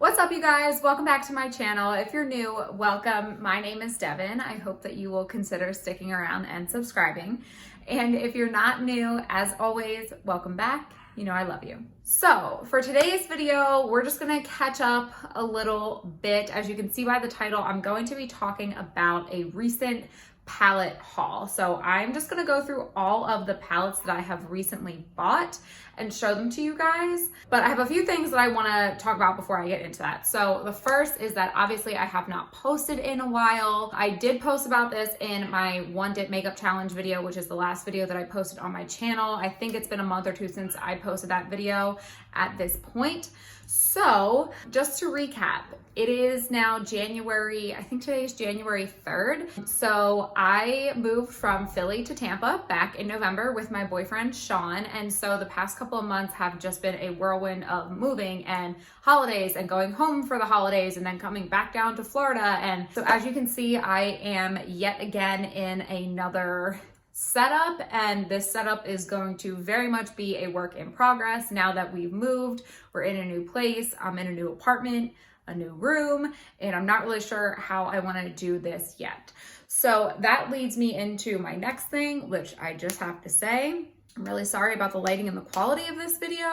What's up, you guys? Welcome back to my channel. If you're new, welcome. My name is Devin. I hope that you will consider sticking around and subscribing. And if you're not new, as always, welcome back. You know I love you. So for today's video, we're just gonna catch up a little bit. As you can see by the title, I'm going to be talking about a recent palette haul. So I'm just gonna go through all of the palettes that I have recently bought and show them to you guys. But I have a few things that I wanna talk about before I get into that. So the first is that obviously I have not posted in a while. I did post about this in my one dip makeup challenge video, which is the last video that I posted on my channel. I think it's been a month or two since I posted that video at this point. So just to recap, it is now January, I think today is January 3rd. So I moved from Philly to Tampa back in November with my boyfriend, Sean. And so the past couple of months have just been a whirlwind of moving and holidays and going home for the holidays and then coming back down to Florida. And so as you can see, I am yet again in another setup, and this setup is going to very much be a work in progress. Now that we've moved, we're in a new place, I'm in a new apartment, a new room, and I'm not really sure how I want to do this yet. So that leads me into my next thing, which I just have to say, I'm really sorry about the lighting and the quality of this video.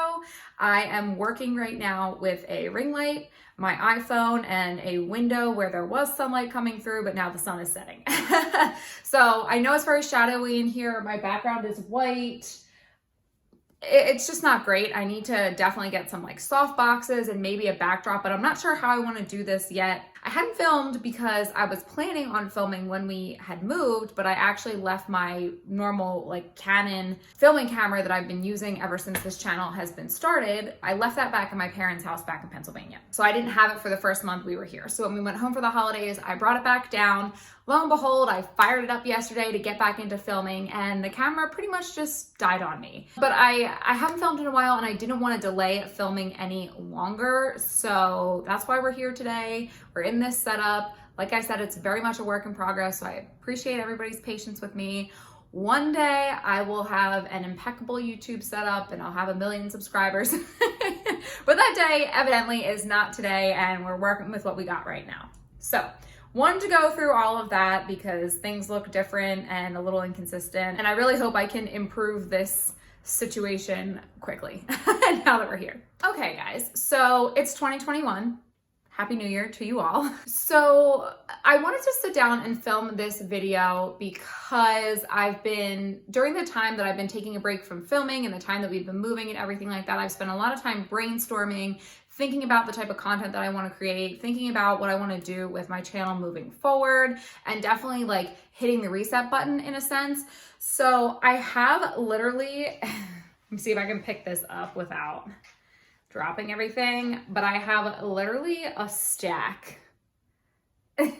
I am working right now with a ring light, my iPhone, and a window where there was sunlight coming through, but now the sun is setting. So I know it's very shadowy in here. My background is white. It's just not great. I need to definitely get some like soft boxes and maybe a backdrop, but I'm not sure how I want to do this yet. I hadn't filmed because I was planning on filming when we had moved, but I actually left my normal like Canon filming camera that I've been using ever since this channel has been started. I left that back in my parents' house back in Pennsylvania. So I didn't have it for the first month we were here. So when we went home for the holidays, I brought it back down. Lo and behold, I fired it up yesterday to get back into filming, and the camera pretty much just died on me. But I haven't filmed in a while, and I didn't want to delay filming any longer. So that's why we're here today. We're in this setup. Like I said, it's very much a work in progress, so I appreciate everybody's patience with me. One day I will have an impeccable YouTube setup and I'll have 1 million subscribers. But that day evidently is not today, and we're working with what we got right now. So wanted to go through all of that because things look different and a little inconsistent, and I really hope I can improve this situation quickly now that we're here. Okay guys, so it's 2021. Happy New Year to you all. So I wanted to sit down and film this video because during the time that I've been taking a break from filming and the time that we've been moving and everything like that, I've spent a lot of time brainstorming, thinking about the type of content that I want to create, thinking about what I want to do with my channel moving forward, and definitely like hitting the reset button in a sense. So I have literally, let me see if I can pick this up without dropping everything, but I have literally a stack of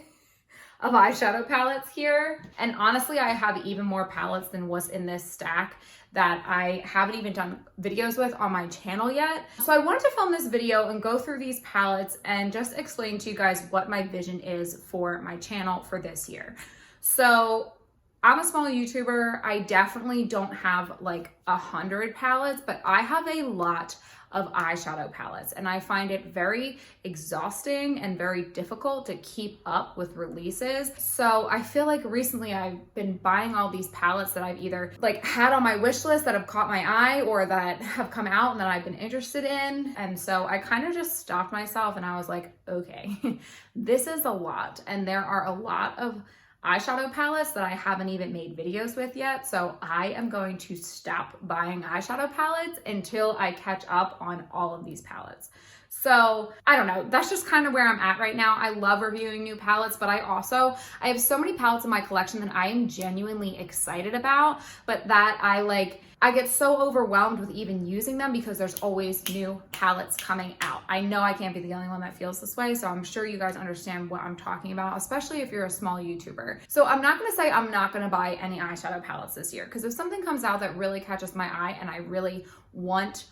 eyeshadow palettes here. And honestly, I have even more palettes than what's in this stack that I haven't even done videos with on my channel yet. So I wanted to film this video and go through these palettes and just explain to you guys what my vision is for my channel for this year. So I'm a small YouTuber. I definitely don't have like 100 palettes, but I have a lot of eyeshadow palettes, and I find it very exhausting and very difficult to keep up with releases. So I feel like recently I've been buying all these palettes that I've either like had on my wish list that have caught my eye or that have come out and that I've been interested in. And so I kind of just stopped myself and I was like, okay, this is a lot. And there are a lot of eyeshadow palettes that I haven't even made videos with yet. So I am going to stop buying eyeshadow palettes until I catch up on all of these palettes. So I don't know, that's just kind of where I'm at right now. I love reviewing new palettes, but I have so many palettes in my collection that I am genuinely excited about, but that I get so overwhelmed with even using them because there's always new palettes coming out. I know I can't be the only one that feels this way, so I'm sure you guys understand what I'm talking about, especially if you're a small YouTuber. So I'm not gonna say I'm not gonna buy any eyeshadow palettes this year, because if something comes out that really catches my eye and I really want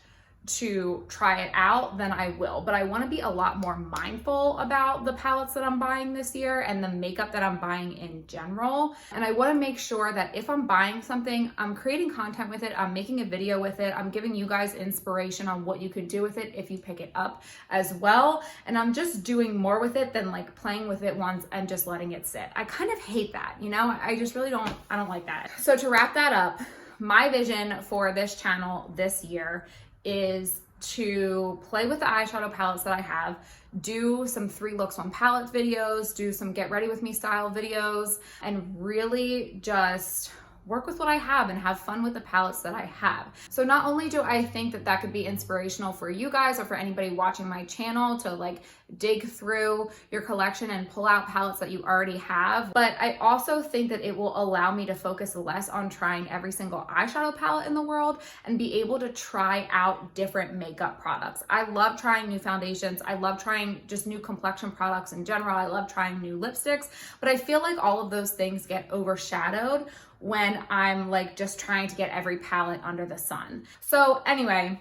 to try it out, then I will. But I want to be a lot more mindful about the palettes that I'm buying this year and the makeup that I'm buying in general. And I want to make sure that if I'm buying something, I'm creating content with it, I'm making a video with it, I'm giving you guys inspiration on what you can do with it if you pick it up as well. And I'm just doing more with it than like playing with it once and just letting it sit. I kind of hate that, you know? I just really don't like that. So to wrap that up, my vision for this channel this year is to play with the eyeshadow palettes that I have, do some 3 looks on palette videos, do some get ready with me style videos, and really just work with what I have and have fun with the palettes that I have. So not only do I think that that could be inspirational for you guys or for anybody watching my channel to like dig through your collection and pull out palettes that you already have, but I also think that it will allow me to focus less on trying every single eyeshadow palette in the world and be able to try out different makeup products. I love trying new foundations. I love trying just new complexion products in general. I love trying new lipsticks, but I feel like all of those things get overshadowed when I'm like just trying to get every palette under the sun. So anyway,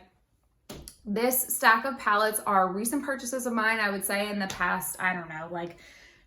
this stack of palettes are recent purchases of mine. I would say in the past, I don't know, like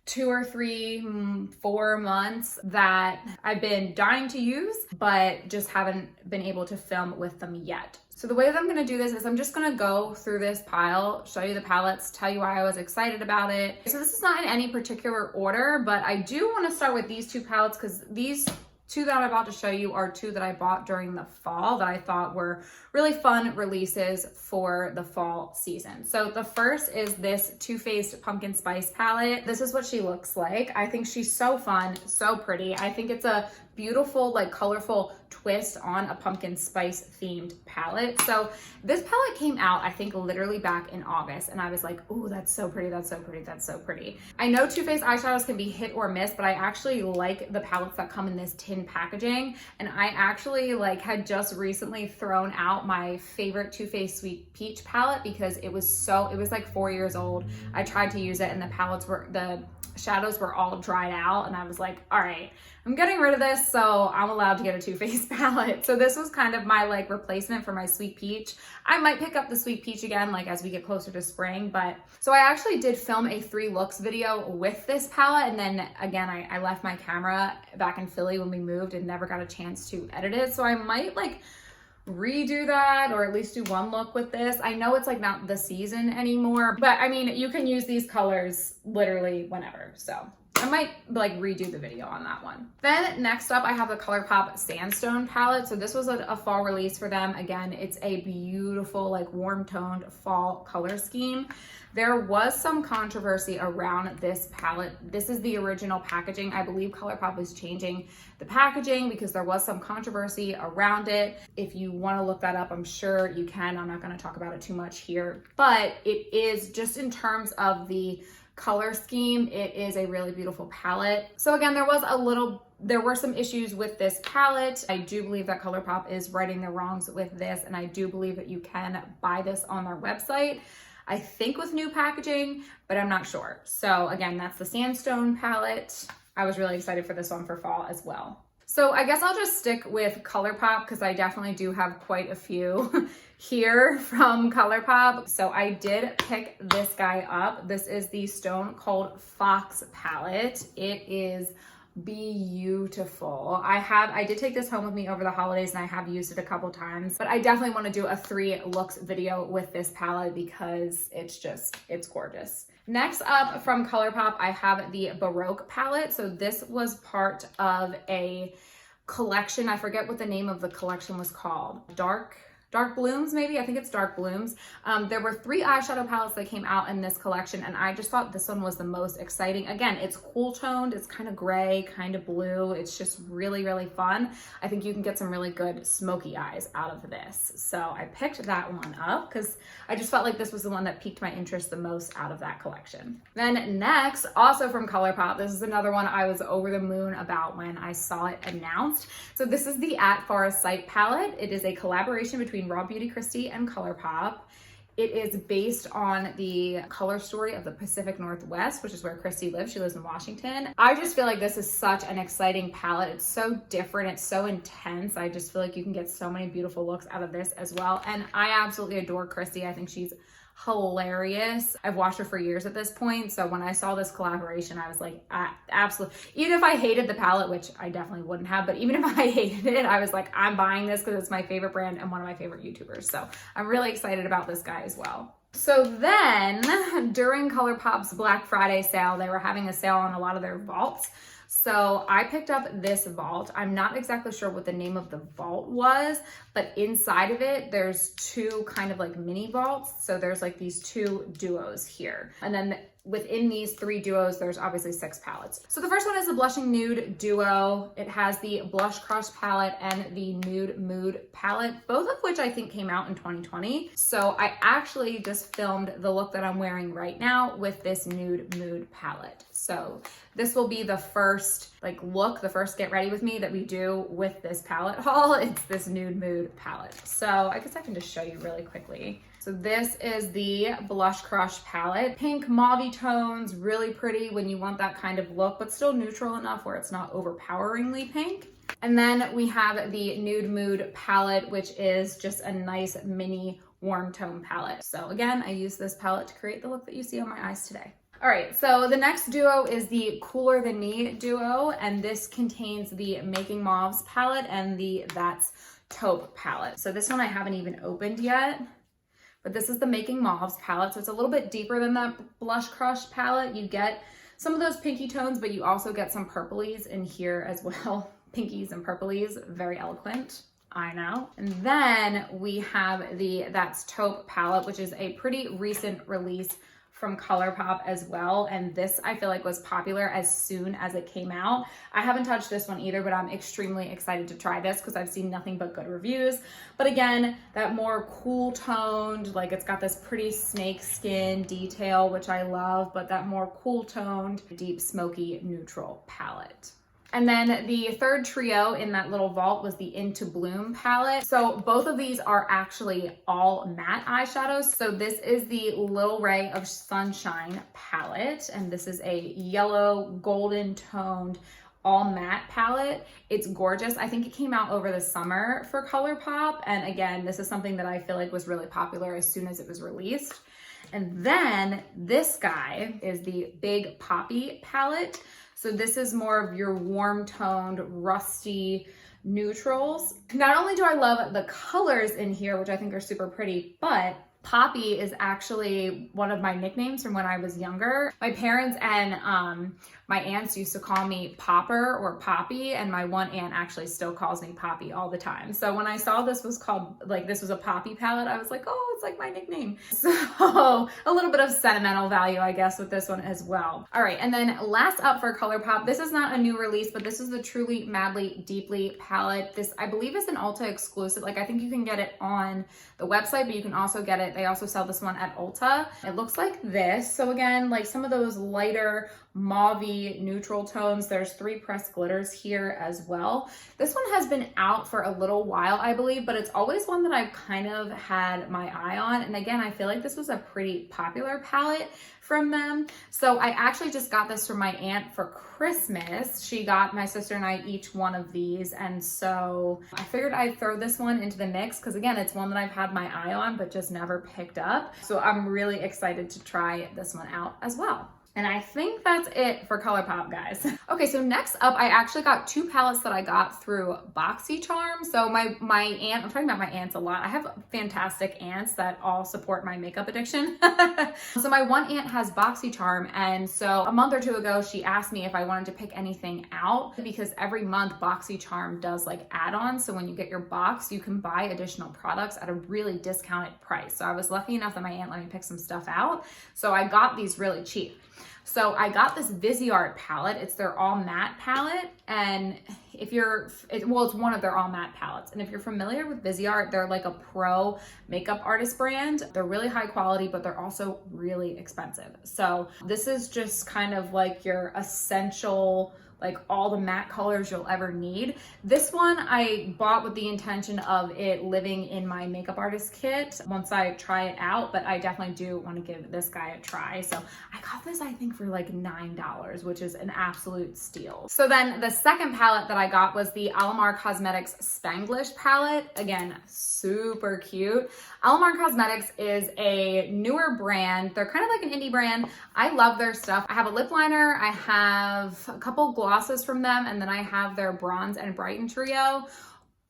2 or 3, 4 months that I've been dying to use, but just haven't been able to film with them yet. So the way that I'm gonna do this is I'm just gonna go through this pile, show you the palettes, tell you why I was excited about it. So this is not in any particular order, but I do wanna start with these 2 palettes because these 2 that I'm about to show you are 2 that I bought during the fall that I thought were really fun releases for the fall season. So the first is this Too Faced Pumpkin Spice palette. This is what she looks like. I think she's so fun, so pretty. I think it's a beautiful, like colorful twist on a pumpkin spice themed palette. So this palette came out, I think literally back in August, and I was like, ooh, that's so pretty, that's so pretty, that's so pretty. I know Too Faced eyeshadows can be hit or miss, but I actually like the palettes that come in this tin packaging. And I actually like had just recently thrown out my favorite Too Faced Sweet Peach palette because it was like 4 years old. I tried to use it and the shadows were all dried out, and I was like, all right, I'm getting rid of this, so I'm allowed to get a Too Faced palette. So this was kind of my like replacement for my Sweet Peach. I might pick up the Sweet Peach again like as we get closer to spring, but so I actually did film a 3 looks video with this palette, and then again I left my camera back in Philly when we moved and never got a chance to edit it. So I might like redo that or at least do 1 look with this. I know it's like not the season anymore, but I mean, you can use these colors literally whenever. So I might like redo the video on that one. Then next up, I have the Colourpop Sandstone palette. So this was a fall release for them. Again, it's a beautiful, like warm toned fall color scheme. There was some controversy around this palette. This is the original packaging. I believe Colourpop is changing the packaging because there was some controversy around it. If you want to look that up, I'm sure you can. I'm not going to talk about it too much here, but it is just in terms of the color scheme, it is a really beautiful palette. So again, there were some issues with this palette. I do believe that Colourpop is righting their wrongs with this, and I do believe that you can buy this on their website. I think with new packaging, but I'm not sure. So again, that's the Sandstone palette. I was really excited for this one for fall as well. So I guess I'll just stick with Colourpop because I definitely do have quite a few here from Colourpop. So I did pick this guy up. This is the Stone Cold Fox palette. It is beautiful. I did take this home with me over the holidays and I have used it a couple times, but I definitely want to do a 3 looks video with this palette because it's gorgeous. Next up from Colourpop, I have the Baroque palette. So this was part of a collection. I forget what the name of the collection was called. Dark Blooms, maybe? I think it's Dark Blooms. There were 3 eyeshadow palettes that came out in this collection, and I just thought this one was the most exciting. Again, it's cool toned, it's kind of gray, kind of blue. It's just really, really fun. I think you can get some really good smoky eyes out of this. So I picked that one up because I just felt like this was the one that piqued my interest the most out of that collection. Then next, also from Colourpop, this is another one I was over the moon about when I saw it announced. So this is the At Forest Sight palette. It is a collaboration between Raw Beauty Kristi and Colourpop. It is based on the color story of the Pacific Northwest, which is where Christy lives. She lives in Washington. I just feel like this is such an exciting palette. It's so different. It's so intense. I just feel like you can get so many beautiful looks out of this as well. And I absolutely adore Christy. I think she's hilarious. I've watched her for years at this point. So when I saw this collaboration, I was like, absolutely. Even if I hated the palette, which I definitely wouldn't have, but even if I hated it, I was like, I'm buying this because it's my favorite brand and one of my favorite YouTubers. So I'm really excited about this guy as well. So then during Colourpop's Black Friday sale, they were having a sale on a lot of their vaults. So I picked up this vault. I'm not exactly sure what the name of the vault was, but inside of it, there's two kind of like mini vaults. So there's like these two duos here. And then within these three duos, there's obviously 6 palettes. So the first one is the Blushing Nude Duo. It has the Blush Crush palette and the Nude Mood palette, both of which I think came out in 2020. So I actually just filmed the look that I'm wearing right now with this Nude Mood palette. So this will be the first look, the first get ready with me that we do with this palette haul. It's this Nude Mood palette. So I guess I can just show you really quickly. So this is the Blush Crush palette. Pink mauve tones, really pretty when you want that kind of look, but still neutral enough where it's not overpoweringly pink. And then we have the Nude Mood palette, which is just a nice mini warm tone palette. So again, I use this palette to create the look that you see on my eyes today. All right, so the next duo is the Cooler Than Me duo, and this contains the Making Mauves palette and the That's Taupe palette. So this one I haven't even opened yet, but this is the Making Mauves palette. So it's a little bit deeper than that Blush Crush palette. You get some of those pinky tones, but you also get some purplies in here as well. Pinkies and purplies, very eloquent. I know. And then we have the That's Taupe palette, which is a pretty recent release from Colourpop as well. And this I feel like was popular as soon as it came out. I haven't touched this one either, but I'm extremely excited to try this because I've seen nothing but good reviews. But again, that more cool toned, like it's got this pretty snake skin detail, which I love, but that more cool toned, deep smoky neutral palette. And then the third trio in that little vault was the Into Bloom palette. So both of these are actually all matte eyeshadows. So this is the Little Ray of Sunshine palette, and this is a yellow golden toned all matte palette. It's gorgeous. I think it came out over the summer for Colourpop. And again, this is something that I feel like was really popular as soon as it was released. And then this guy is the Big Poppy palette. So this is more of your warm toned, rusty neutrals. Not only do I love the colors in here, which I think are super pretty, but Poppy is actually one of my nicknames from when I was younger. My parents and my aunts used to call me Popper or Poppy, and my one aunt actually still calls me Poppy all the time. So when I saw this was called, this was a Poppy palette, I was like, oh, it's like my nickname. So a little bit of sentimental value, I guess, with this one as well. All right, and then last up for Colourpop, this is not a new release, but this is the Truly Madly Deeply palette. This, I believe, is an Ulta exclusive. I think you can get it on the website, but you can also get it. They also sell this one at Ulta. It looks like this. So again, like some of those lighter mauve neutral tones. There's 3 pressed glitters here as well. This one has been out for a little while, I believe, but it's always one that I've kind of had my eye on. And again, I feel like this was a pretty popular palette from them. So I actually just got this from my aunt for Christmas. She got my sister and I each one of these. And so I figured I'd throw this one into the mix because again, it's one that I've had my eye on, but just never picked up. So I'm really excited to try this one out as well. And I think that's it for Colourpop, guys. Okay, so next up, I actually got 2 palettes that I got through Boxycharm. So my aunt, I'm talking about my aunts a lot. I have fantastic aunts that all support my makeup addiction. So my one aunt has Boxycharm, and so a month or 2 ago, she asked me if I wanted to pick anything out because every month Boxycharm does like add-ons. So when you get your box, you can buy additional products at a really discounted price. So I was lucky enough that my aunt let me pick some stuff out. So I got these really cheap. So I got this Viseart palette. It's their all matte palette. And if you're, it's one of their all matte palettes. And if you're familiar with Viseart, they're like a pro makeup artist brand. They're really high quality, but they're also really expensive. So this is just kind of like your essential like all the matte colors you'll ever need. This one I bought with the intention of it living in my makeup artist kit once I try it out, but I definitely do want to give this guy a try. So I got this, I think, for like $9, which is an absolute steal. So then the second palette that I got was the Alamar Cosmetics Spanglish palette. Again, super cute. Alamar Cosmetics is a newer brand. They're kind of like an indie brand. I love their stuff. I have a lip liner, I have a couple glosses from them, and then I have their Bronze and Brighten trio.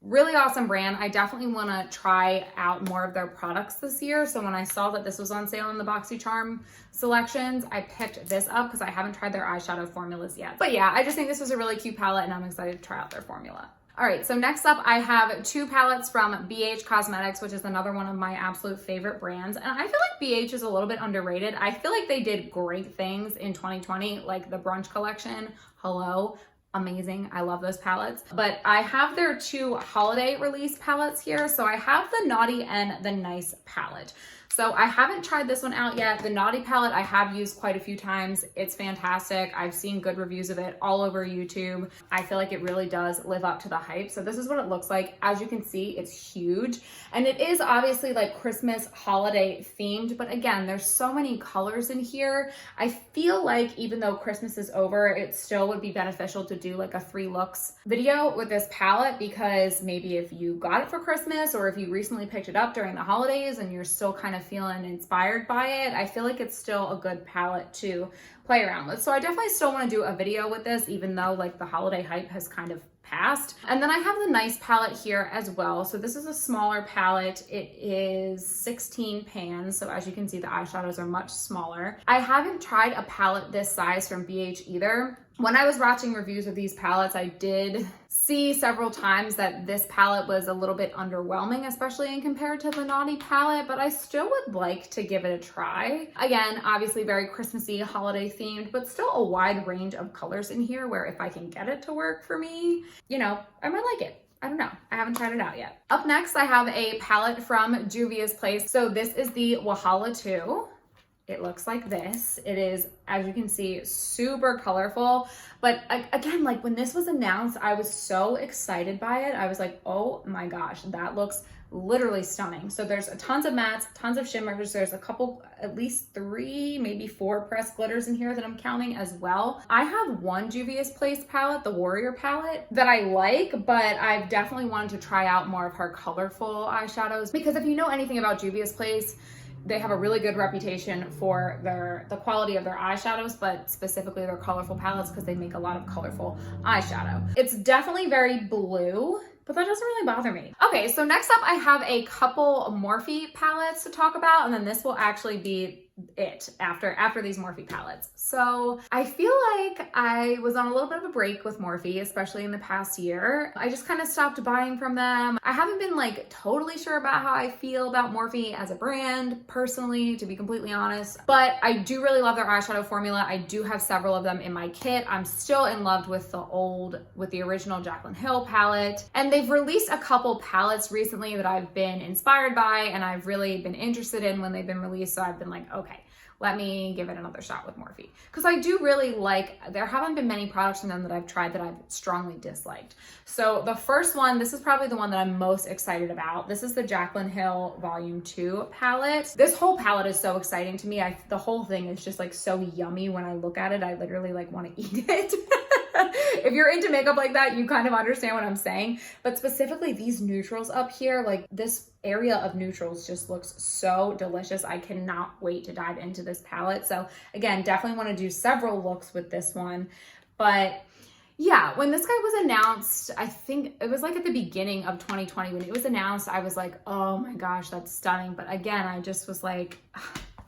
Really awesome brand. I definitely want to try out more of their products this year. So when I saw that this was on sale in the Boxycharm selections, I picked this up because I haven't tried their eyeshadow formulas yet. But yeah, I just think this was a really cute palette and I'm excited to try out their formula. All right, so next up I have two palettes from BH Cosmetics, which is another one of my absolute favorite brands. And I feel like BH is a little bit underrated. I feel like they did great things in 2020, like the brunch collection. Hello. Amazing. I love those palettes. But I have their two holiday release palettes here. So I have the Naughty and the Nice palette. So I haven't tried this one out yet. The Naughty palette I have used quite a few times. It's fantastic. I've seen good reviews of it all over YouTube. I feel like it really does live up to the hype. So this is what it looks like. As you can see, it's huge. And it is obviously like Christmas holiday themed, but again, there's so many colors in here. I feel like even though Christmas is over, it still would be beneficial to do like a 3 looks video with this palette, because maybe if you got it for Christmas or if you recently picked it up during the holidays and you're still kind of feeling inspired by it, I feel like it's still a good palette to play around with. So I definitely still want to do a video with this, even though like the holiday hype has kind of passed. And then I have the Nice palette here as well. So this is a smaller palette. It is 16 pans. So as you can see, the eyeshadows are much smaller. I haven't tried a palette this size from BH either. When I was watching reviews of these palettes, I did see several times that this palette was a little bit underwhelming, especially in compared to the Naughty palette, but I still would like to give it a try. Again, obviously very Christmassy, holiday themed, but still a wide range of colors in here where if I can get it to work for me, you know, I might like it. I don't know. I haven't tried it out yet. Up next, I have a palette from Juvia's Place. So this is the Wahala 2. It looks like this. It is, as you can see, super colorful. But again, like when this was announced, I was so excited by it. I was like, oh my gosh, that looks literally stunning. So there's tons of mattes, tons of shimmers. There's a couple, at least 3, maybe 4 pressed glitters in here that I'm counting as well. I have one Juvia's Place palette, the Warrior palette, that I like, but I've definitely wanted to try out more of her colorful eyeshadows, because if you know anything about Juvia's Place, they have a really good reputation for the quality of their eyeshadows, but specifically their colorful palettes, because they make a lot of colorful eyeshadow. It's definitely very blue, but that doesn't really bother me. Okay, so next up I have a couple Morphe palettes to talk about, and then this will actually be it after these Morphe palettes. So I feel like I was on a little bit of a break with Morphe, especially in the past year. I just kind of stopped buying from them. I haven't been like totally sure about how I feel about Morphe as a brand personally, to be completely honest, but I do really love their eyeshadow formula. I do have several of them in my kit. I'm still in love with the original Jaclyn Hill palette, and they've released a couple palettes recently that I've been inspired by and I've really been interested in when they've been released. So I've been like, okay, let me give it another shot with Morphe, because I do really like, there haven't been many products from them that I've tried that I've strongly disliked. So the first one, this is probably the one that I'm most excited about. This is the Jaclyn Hill Volume 2 palette. This whole palette is so exciting to me. The whole thing is just like so yummy. When I look at it, I literally like want to eat it. If you're into makeup like that, you kind of understand what I'm saying. But specifically these neutrals up here, like this area of neutrals just looks so delicious. I cannot wait to dive into this palette. So again, definitely want to do several looks with this one. But yeah, when this guy was announced, I think it was like at the beginning of 2020, when it was announced, I was like, oh my gosh, that's stunning. But again, I just was like,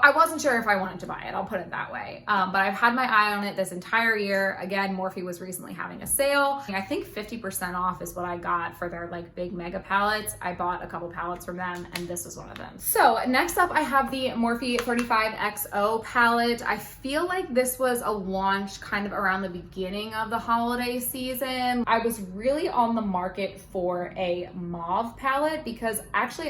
I wasn't sure if I wanted to buy it, I'll put it that way. But I've had my eye on it this entire year. Again, Morphe was recently having a sale. I think 50% off is what I got for their like big mega palettes. I bought a couple palettes from them and this was one of them. So next up I have the Morphe 35 XO palette. I feel like this was a launch kind of around the beginning of the holiday season. I was really on the market for a mauve palette because actually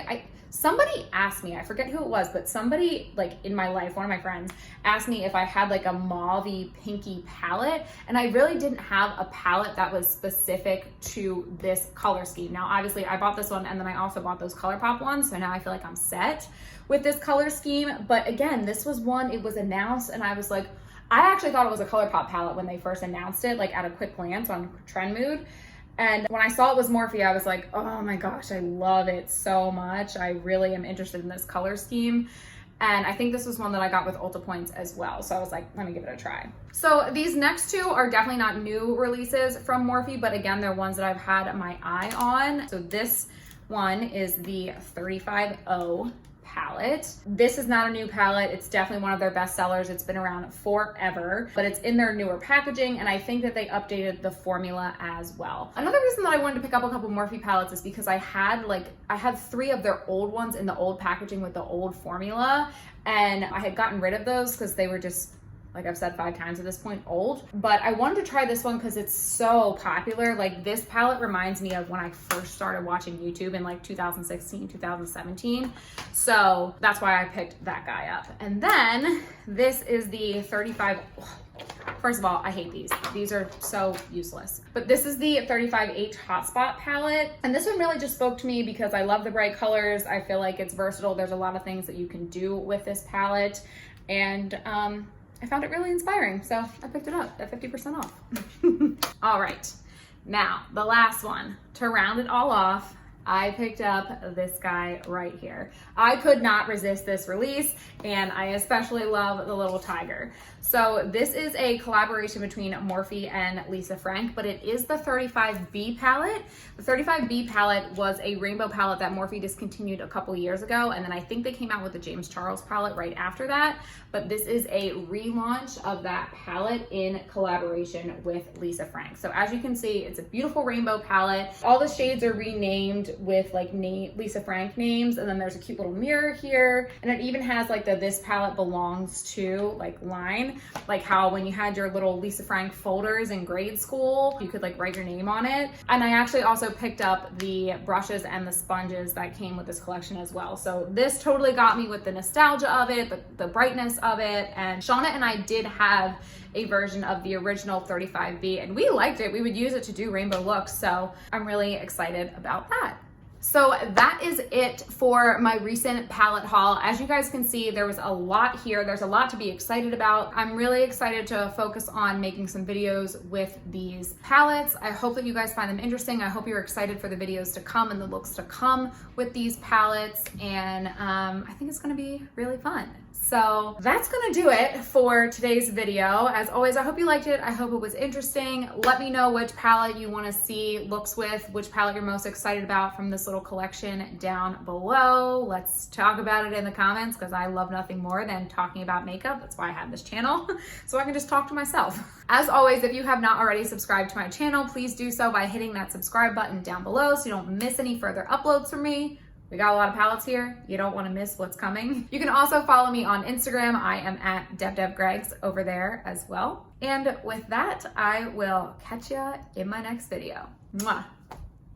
Somebody asked me, I forget who it was, but somebody like in my life, one of my friends, asked me if I had like a mauve-y pinky palette, and I really didn't have a palette that was specific to this color scheme. Now, obviously I bought this one and then I also bought those Colourpop ones, so now I feel like I'm set with this color scheme. But again, this was one, it was announced and I was like, I actually thought it was a Colourpop palette when they first announced it, like at a quick glance on Trend Mood. And when I saw it was Morphe, I was like, oh my gosh, I love it so much. I really am interested in this color scheme. And I think this was one that I got with Ulta Points as well. So I was like, let me give it a try. So these next two are definitely not new releases from Morphe, but again, they're ones that I've had my eye on. So this one is the 35O palette. This is not a new palette. It's definitely one of their best sellers. It's been around forever, but it's in their newer packaging, and I think that they updated the formula as well. Another reason that I wanted to pick up a couple Morphe palettes is because I had 3 of their old ones in the old packaging with the old formula, and I had gotten rid of those because they were just, like I've said 5 times at this point, old. But I wanted to try this one because it's so popular. Like, this palette reminds me of when I first started watching YouTube in like 2016, 2017. So that's why I picked that guy up. And then this is the 35. First of all, I hate these. These are so useless. But this is the 35H Hotspot palette. And this one really just spoke to me because I love the bright colors. I feel like it's versatile. There's a lot of things that you can do with this palette. And I found it really inspiring, so I picked it up at 50% off. All right, now the last one. To round it all off, I picked up this guy right here. I could not resist this release, and I especially love the little tiger. So this is a collaboration between Morphe and Lisa Frank, but it is the 35B palette. The 35B palette was a rainbow palette that Morphe discontinued a couple years ago, and then I think they came out with the James Charles palette right after that. But this is a relaunch of that palette in collaboration with Lisa Frank. So as you can see, it's a beautiful rainbow palette. All the shades are renamed with like Lisa Frank names, and then there's a cute little mirror here, and it even has like the "This palette belongs to" like line, like how when you had your little Lisa Frank folders in grade school, you could like write your name on it. And I actually also picked up the brushes and the sponges that came with this collection as well. So this totally got me with the nostalgia of it, the brightness of it. And Shauna and I did have a version of the original 35B, and we liked it. We would use it to do rainbow looks, so I'm really excited about that. So that is it for my recent palette haul. As you guys can see, there was a lot here. There's a lot to be excited about. I'm really excited to focus on making some videos with these palettes. I hope that you guys find them interesting. I hope you're excited for the videos to come and the looks to come with these palettes. And I think it's gonna be really fun. So that's gonna do it for today's video. As always, I hope you liked it. I hope it was interesting. Let me know which palette you wanna see looks with, which palette you're most excited about from this little collection down below. Let's talk about it in the comments, because I love nothing more than talking about makeup. That's why I have this channel, so I can just talk to myself. As always, if you have not already subscribed to my channel, please do so by hitting that subscribe button down below so you don't miss any further uploads from me. We got a lot of palettes here. You don't want to miss what's coming. You can also follow me on Instagram. I am at DevDevGregs over there as well. And with that, I will catch ya in my next video. Mwah.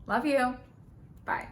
Love you. Bye.